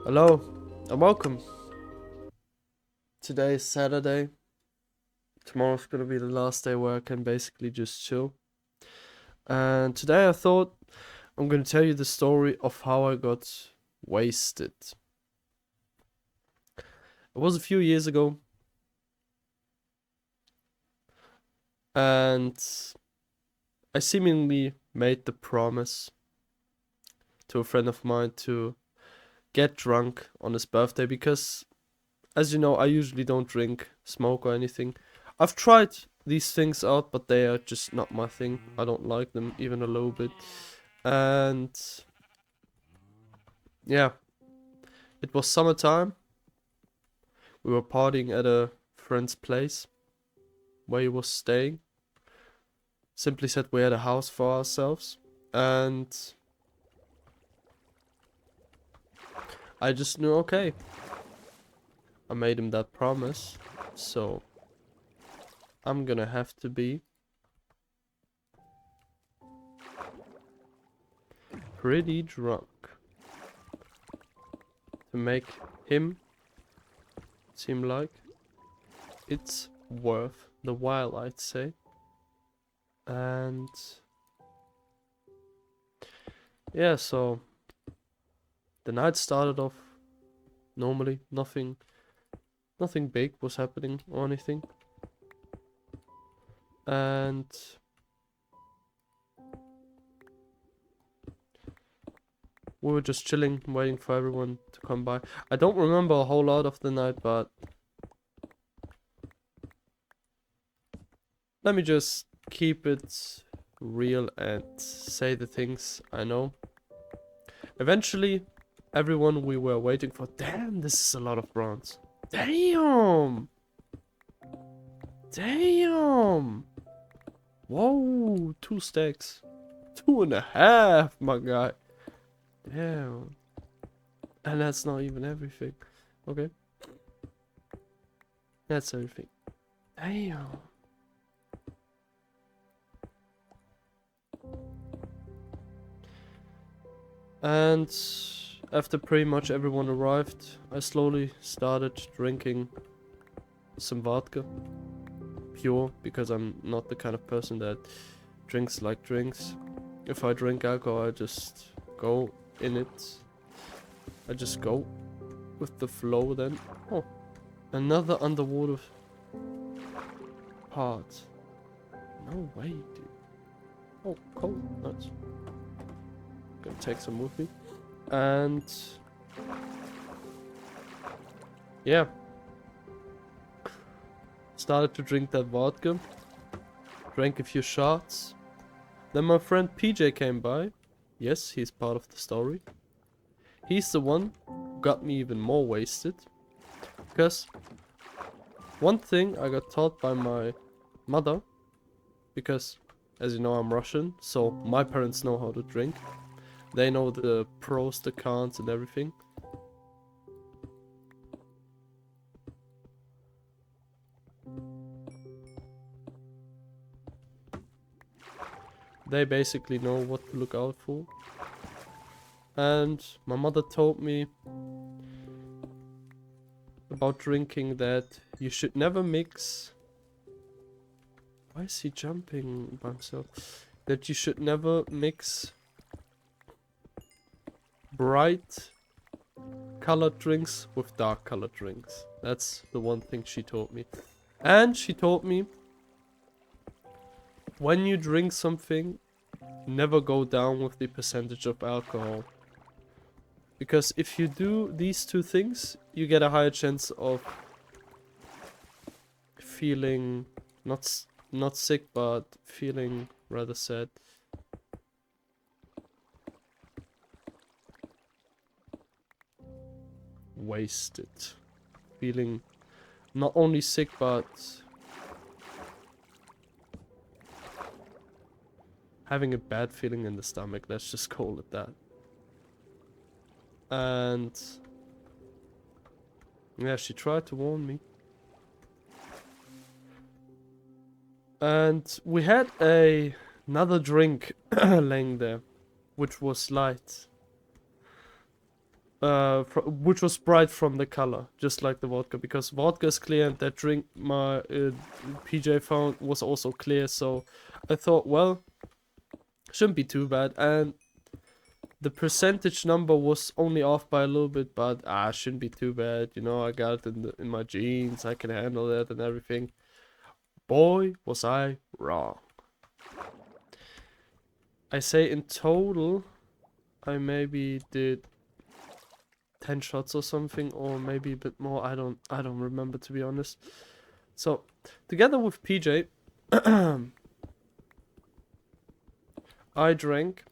Hello and welcome. Today is Saturday. Tomorrow's gonna be the last day where I can basically just chill. And today I thought I'm gonna tell you the story of how I got wasted. It was a few years ago, and I seemingly made the promise to a friend of mine to get drunk on his birthday because, as you know, I usually don't drink, smoke, or anything. I've tried these things out, but they are just not my thing. I don't like them even a little bit. And yeah, it was summertime. We were partying at a friend's place where he was staying. Simply said, we had a house for ourselves. And I just knew, okay, I made him that promise. So I'm gonna have to be pretty drunk to make him seem like it's worth the while, I'd say. And yeah, so the night started off normally. Nothing big was happening or anything. And we were just chilling, waiting for everyone to come by. I don't remember a whole lot of the night, but let me just keep it real and say the things I know. Eventually, everyone we were waiting for... Damn, this is a lot of bronze. Damn! Damn! Whoa, 2 stacks. 2.5, my guy. Damn. And that's not even everything. Okay. That's everything. Damn. And after pretty much everyone arrived, I slowly started drinking some vodka. Pure, because I'm not the kind of person that drinks like drinks. If I drink alcohol, I just go in it. I just go with the flow then. Oh, another underwater part. No way, dude. Oh, cool. Nice. Gonna take some with me. And yeah, started to drink that vodka. Drank a few shots. Then my friend PJ came by. Yes, he's part of the story. He's the one who got me even more wasted. Because one thing I got taught by my mother, because as you know I'm Russian, so my parents know how to drink. They know the pros, the cons and everything. They basically know what to look out for. And my mother told me about drinking that you should never mix... Why is he jumping by himself? That you should never mix bright colored drinks with dark colored drinks. That's the one thing she told me. And she told me, when you drink something, never go down with the percentage of alcohol. Because if you do these two things, you get a higher chance of feeling not sick, but feeling rather sad. Wasted. Feeling not only sick, but having a bad feeling in the stomach. Let's just call it that. And yeah, she tried to warn me. And we had another drink laying there, which was light. which was bright from the color, just like the vodka, because vodka is clear and that drink my PJ found was also clear. So I thought, well, shouldn't be too bad, and the percentage number was only off by a little bit, but shouldn't be too bad. You know, I got it in my jeans, I can handle that and everything. Boy, was I wrong. I say in total, I maybe did 10 shots or something, or maybe a bit more. I don't remember, to be honest. So together with PJ, I drank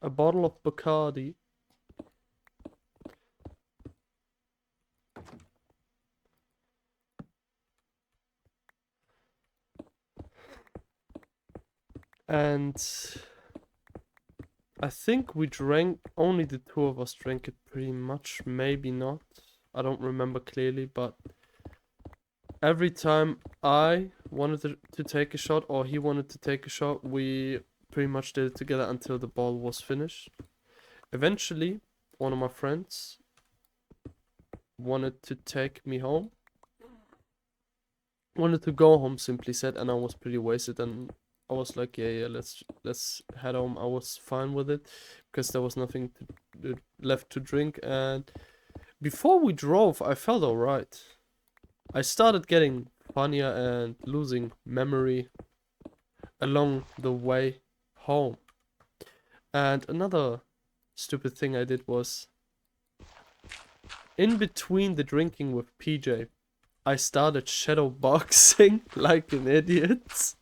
a bottle of Bacardi, and I think we drank, only the two of us drank it pretty much, maybe not. I don't remember clearly, but every time I wanted to take a shot or he wanted to take a shot, we pretty much did it together until the ball was finished. Eventually, one of my friends wanted to take me home. Wanted to go home, simply said, and I was pretty wasted, and I was like, yeah, let's head home. I was fine with it because there was nothing left to drink, and before we drove, I felt alright. I started getting funnier and losing memory along the way home. And another stupid thing I did was, in between the drinking with PJ, I started shadow boxing like an idiot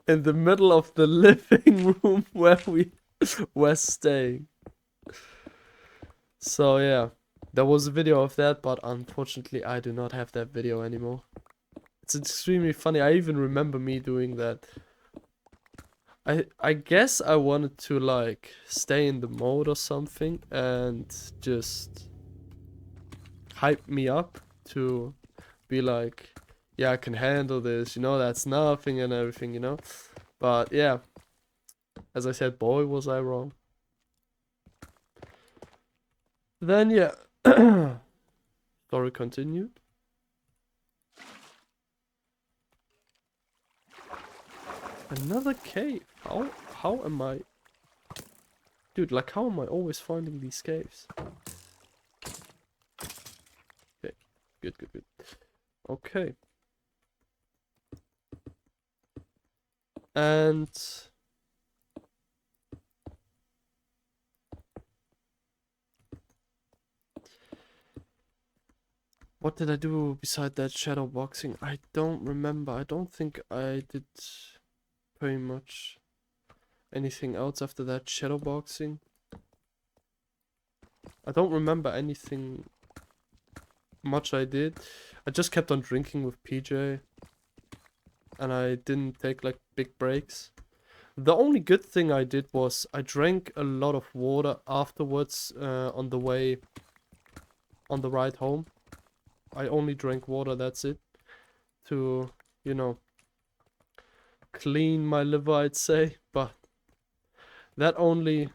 in the middle of the living room where we were staying. So yeah, there was a video of that, but unfortunately I do not have that video anymore. It's extremely funny. I even remember me doing that. I guess I wanted to like stay in the mode or something and just hype me up to be like, yeah, I can handle this, you know, that's nothing and everything, you know. But yeah, as I said, boy, was I wrong. Then yeah, story continued. Another cave. How am I? Dude, like, how am I always finding these caves? Okay, good. Okay. And what did I do beside that shadow boxing? I don't remember. I don't think I did pretty much anything else after that shadow boxing. I don't remember anything much I did. I just kept on drinking with PJ, and I didn't take like big breaks. The only good thing I did was I drank a lot of water afterwards on the way, on the ride home. I only drank water, that's it, to, you know, clean my liver, I'd say, but that only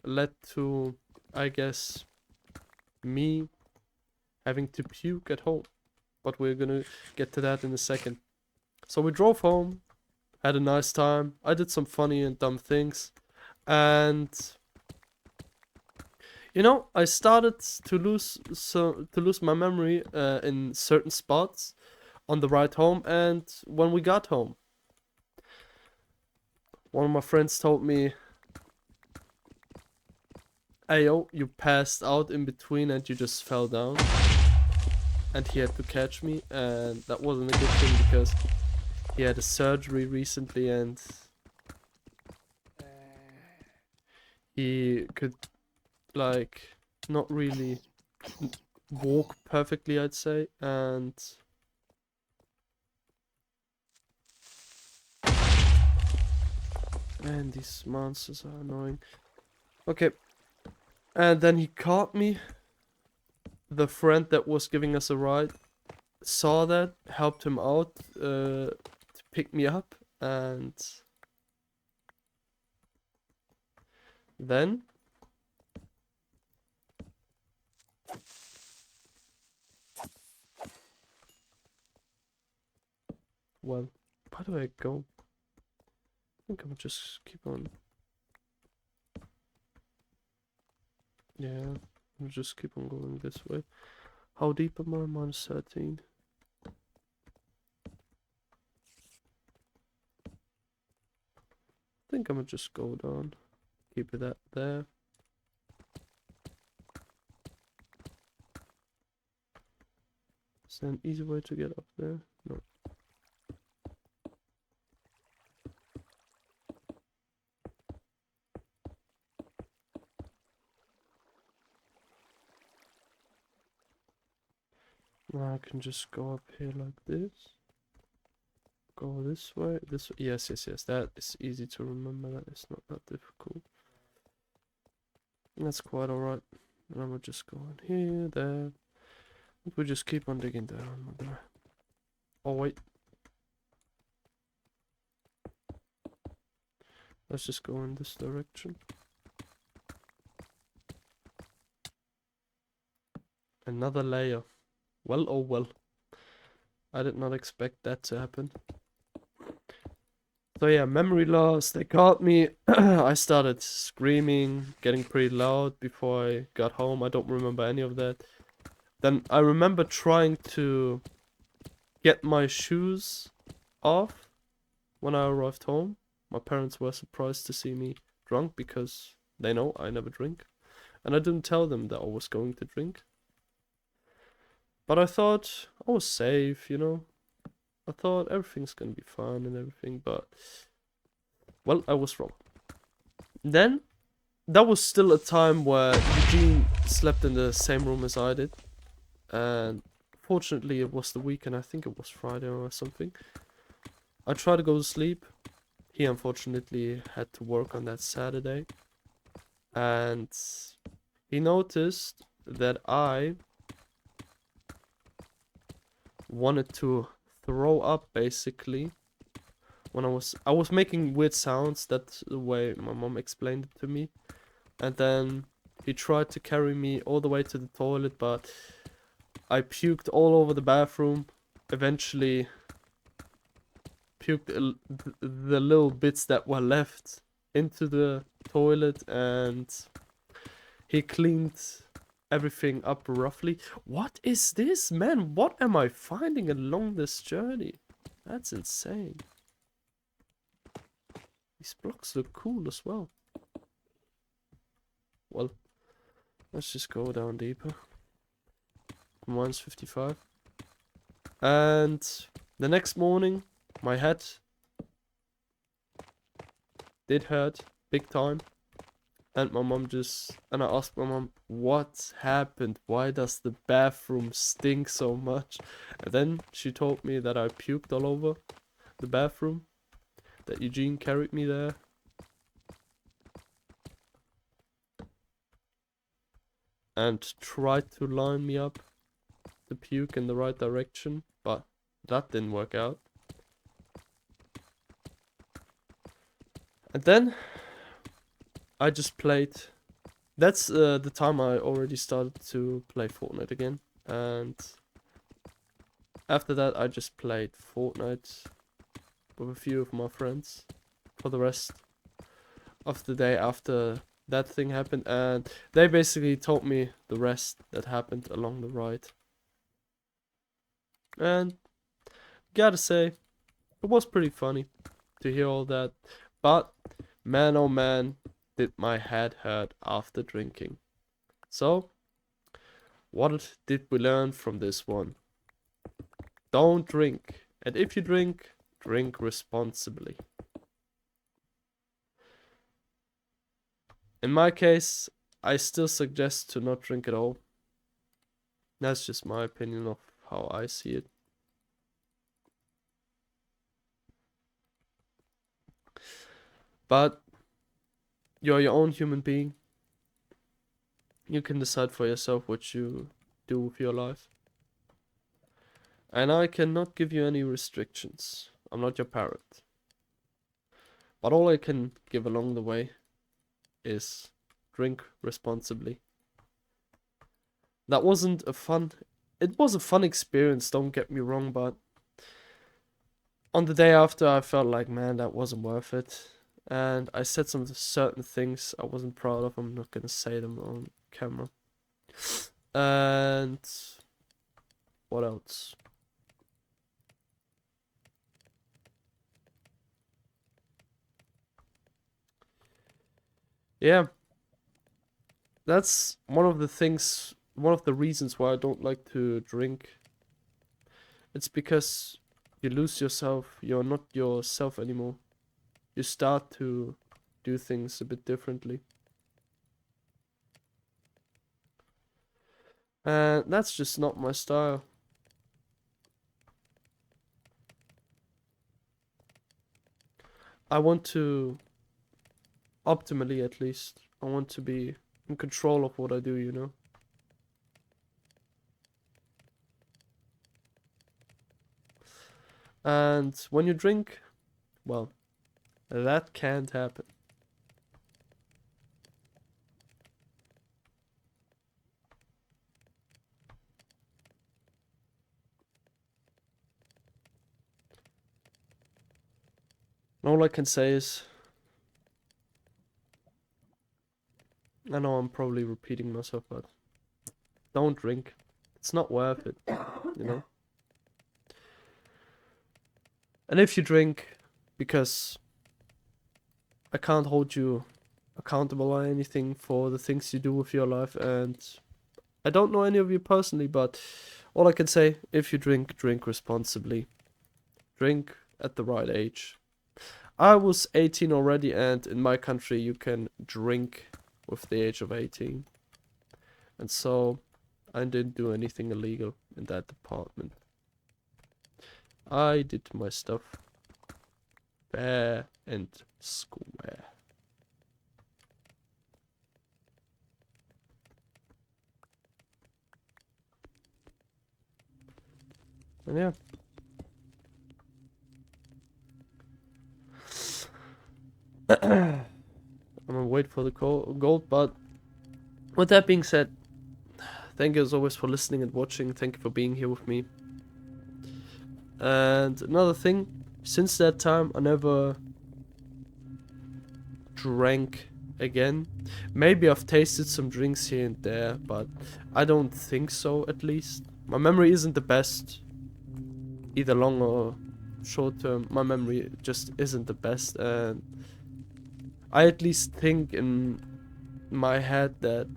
led to, I guess, me having to puke at home, but we're gonna get to that in a second. So we drove home, had a nice time. I did some funny and dumb things, and you know, I started to lose my memory in certain spots on the ride home. And when we got home, one of my friends told me, "Hey yo, you passed out in between and you just fell down." And he had to catch me, and that wasn't a good thing because he had a surgery recently and he could like not really walk perfectly, I'd say, and man, these monsters are annoying. Okay, and then he caught me. The friend that was giving us a ride saw that, helped him out to pick me up, and Then well, where do I go? I think I'll just keep on. Yeah, I'll just keep on going this way. How deep am I? Minus 13. I think I'm gonna just go down. Keep it at there. Is there an easy way to get up there? No. Now I can just go up here like this. Go this way. This way. Yes, yes, yes. That is easy to remember. That is not that difficult. That's quite alright. And I'm just going here, there. We just keep on digging down there. Oh wait. Let's just go in this direction. Another layer. Well, oh well. I did not expect that to happen. So yeah, memory loss, they caught me. I started screaming, getting pretty loud before I got home. I don't remember any of that. Then I remember trying to get my shoes off when I arrived home. My parents were surprised to see me drunk because they know I never drink. And I didn't tell them that I was going to drink. But I thought I was safe, you know. I thought everything's gonna be fine and everything, but well, I was wrong. Then that was still a time where Eugene slept in the same room as I did, and fortunately it was the weekend. I think it was Friday or something. I tried to go to sleep. He unfortunately had to work on that Saturday, and he noticed that I wanted to throw up basically when I was making weird sounds. That's the way my mom explained it to me. And then he tried to carry me all the way to the toilet, but I puked all over the bathroom. Eventually puked the little bits that were left into the toilet, and he cleaned everything up roughly. What is this, man? What am I finding along this journey? That's insane. These blocks look cool as well. Well, let's just go down deeper. Mine's 55. And the next morning, my head did hurt big time. And I asked my mom, what happened? Why does the bathroom stink so much? And then she told me that I puked all over the bathroom, that Eugene carried me there. And tried to line me up to puke in the right direction, but that didn't work out. And then I just played. That's the time I already started to play Fortnite again. And after that, I just played Fortnite with a few of my friends for the rest of the day after that thing happened. And they basically told me the rest that happened along the ride. And gotta say, it was pretty funny to hear all that. But man, oh man, did my head hurt after drinking. So, what did we learn from this one? Don't drink. And if you drink, drink responsibly. In my case, I still suggest to not drink at all. That's just my opinion of how I see it. But you're your own human being. You can decide for yourself what you do with your life. And I cannot give you any restrictions. I'm not your parent. But all I can give along the way is drink responsibly. That wasn't a fun... It was a fun experience, don't get me wrong, but on the day after I felt like, man, that wasn't worth it. And I said some certain things I wasn't proud of. I'm not gonna say them on camera. And what else? Yeah. That's one of the things, one of the reasons why I don't like to drink. It's because you lose yourself. You're not yourself anymore. You start to do things a bit differently. And that's just not my style. I want to, optimally at least, I want to be in control of what I do, you know? And when you drink, well, that can't happen. And all I can say is, I know I'm probably repeating myself, but don't drink. It's not worth it, you know? And if you drink, because I can't hold you accountable or anything for the things you do with your life, and I don't know any of you personally, but all I can say, if you drink, drink responsibly. Drink at the right age. I was 18 already, and in my country you can drink with the age of 18. And so I didn't do anything illegal in that department. I did my stuff fair and square. And yeah. I'm gonna wait for the gold, but with that being said, thank you as always for listening and watching. Thank you for being here with me. And another thing, since that time I never drank again. Maybe I've tasted some drinks here and there, but I don't think so, at least. My memory isn't the best, either long or short term. My memory just isn't the best, and I at least think in my head that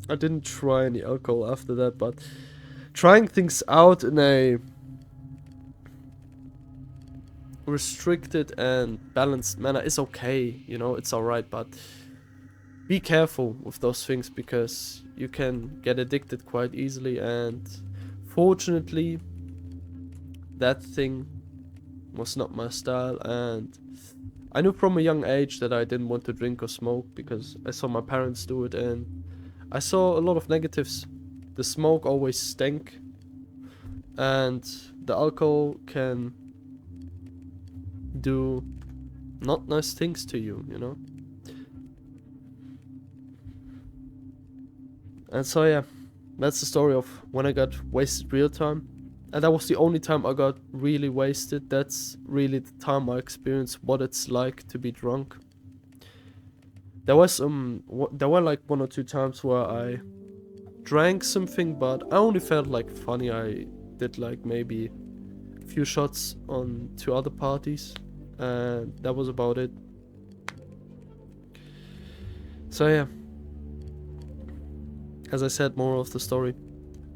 I didn't try any alcohol after that, but trying things out in a restricted and balanced manner is okay, you know, it's alright, but be careful with those things because you can get addicted quite easily, and fortunately that thing was not my style, and I knew from a young age that I didn't want to drink or smoke because I saw my parents do it, and I saw a lot of negatives. The smoke always stank, and the alcohol can do not nice things to you, you know? And so yeah, that's the story of when I got wasted real time. And that was the only time I got really wasted. That's really the time I experienced what it's like to be drunk. There was there were like 1 or 2 times where I drank something, but I only felt like funny. I did like maybe a few shots on 2 other parties, and that was about it. So yeah, as I said, moral of the story,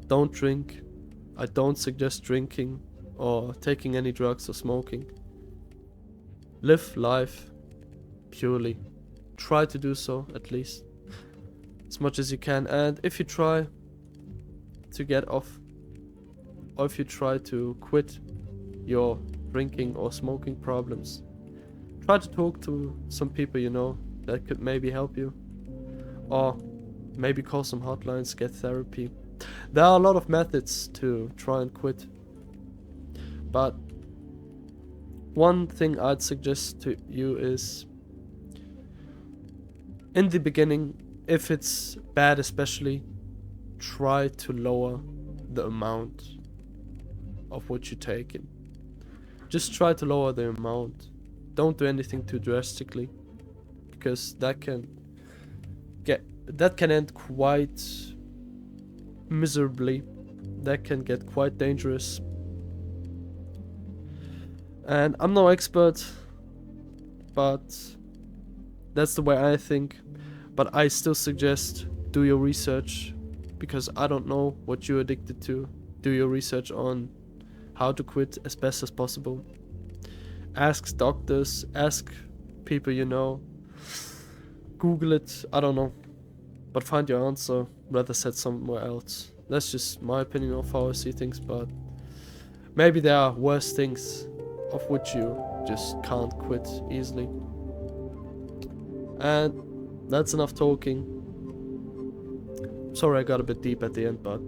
don't drink. I don't suggest drinking or taking any drugs or smoking. Live life purely. Try to do so, at least, as much as you can. And if you try to get off, or if you try to quit your drinking or smoking problems, try to talk to some people you know that could maybe help you, or maybe call some hotlines, get therapy. There are a lot of methods to try and quit, but one thing I'd suggest to you is, in the beginning, if it's bad especially, try to lower the amount of what you take in. Just try to lower the amount. Don't do anything too drastically, because that can end quite miserably. That can get quite dangerous. And I'm no expert, but that's the way I think. But I still suggest do your research, because I don't know what you're addicted to. Do your research on how to quit as best as possible. Ask doctors, ask people you know. Google it, I don't know. But find your answer rather set somewhere else. That's just my opinion of how I see things, but maybe there are worse things of which you just can't quit easily. And that's enough talking. Sorry I got a bit deep at the end, but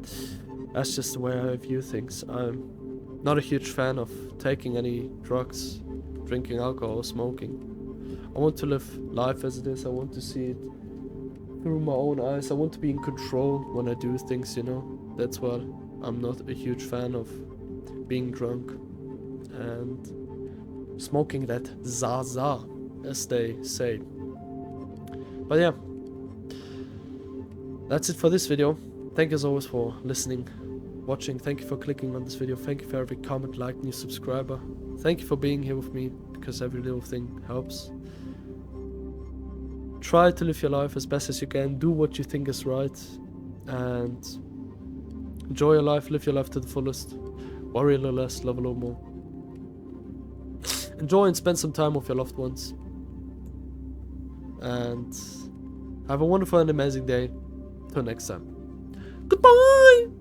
that's just the way I view things. I'm not a huge fan of taking any drugs, drinking alcohol, or smoking. I want to live life as it is. I want to see it through my own eyes. I want to be in control when I do things, you know. That's what I'm not a huge fan of, being drunk and smoking that Zaza, as they say. But yeah, that's it for this video. Thank you as always for listening, watching. Thank you for clicking on this video. Thank you for every comment, like, new subscriber. Thank you for being here with me, because every little thing helps. Try to live your life as best as you can. Do what you think is right, and enjoy your life. Live your life to the fullest. Worry a little less, love a little more. Enjoy and spend some time with your loved ones. And have a wonderful and amazing day. Till next time. Goodbye!